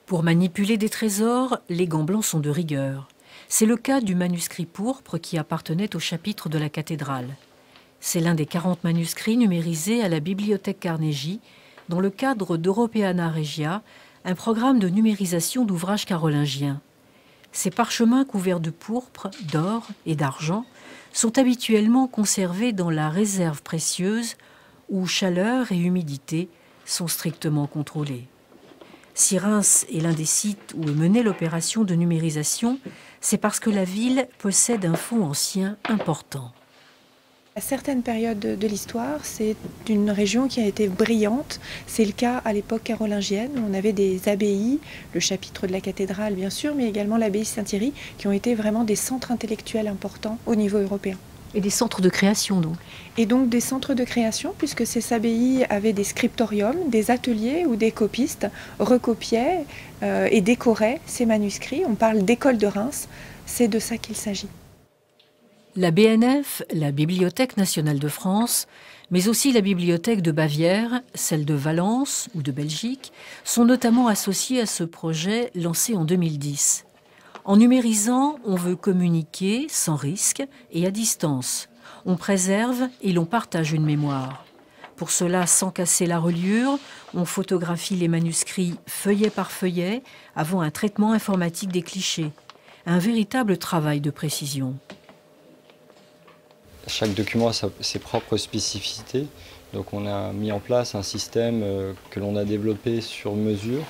Pour manipuler des trésors, les gants blancs sont de rigueur. C'est le cas du manuscrit pourpre qui appartenait au chapitre de la cathédrale. C'est l'un des 40 manuscrits numérisés à la bibliothèque Carnegie, dans le cadre d'Europeana Regia, un programme de numérisation d'ouvrages carolingiens. Ces parchemins couverts de pourpre, d'or et d'argent sont habituellement conservés dans la réserve précieuse où chaleur et humidité sont strictement contrôlées. Si Reims est l'un des sites où est menée l'opération de numérisation, c'est parce que la ville possède un fonds ancien important. À certaines périodes de l'histoire, c'est une région qui a été brillante. C'est le cas à l'époque carolingienne, où on avait des abbayes, le chapitre de la cathédrale bien sûr, mais également l'abbaye Saint-Thierry, qui ont été vraiment des centres intellectuels importants au niveau européen. Et des centres de création donc. Et donc des centres de création, puisque ces abbayes avaient des scriptoriums, des ateliers où des copistes recopiaient et décoraient ces manuscrits. On parle d'école de Reims, c'est de ça qu'il s'agit. La BNF, la Bibliothèque nationale de France, mais aussi la Bibliothèque de Bavière, celle de Valence ou de Belgique, sont notamment associées à ce projet lancé en 2010. En numérisant, on veut communiquer sans risque et à distance. On préserve et l'on partage une mémoire. Pour cela, sans casser la reliure, on photographie les manuscrits feuillet par feuillet avant un traitement informatique des clichés. Un véritable travail de précision. Chaque document a ses propres spécificités. Donc on a mis en place un système que l'on a développé sur mesure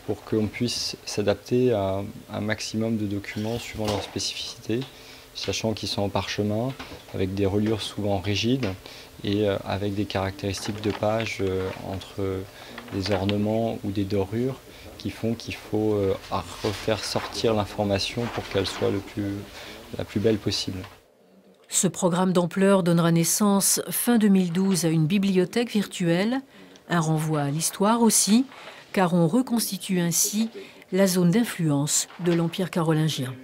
pour qu'on puisse s'adapter à un maximum de documents suivant leurs spécificités, sachant qu'ils sont en parchemin, avec des reliures souvent rigides et avec des caractéristiques de page entre des ornements ou des dorures qui font qu'il faut refaire sortir l'information pour qu'elle soit la plus belle possible. Ce programme d'ampleur donnera naissance fin 2012 à une bibliothèque virtuelle, un renvoi à l'histoire aussi, car on reconstitue ainsi la zone d'influence de l'Empire carolingien.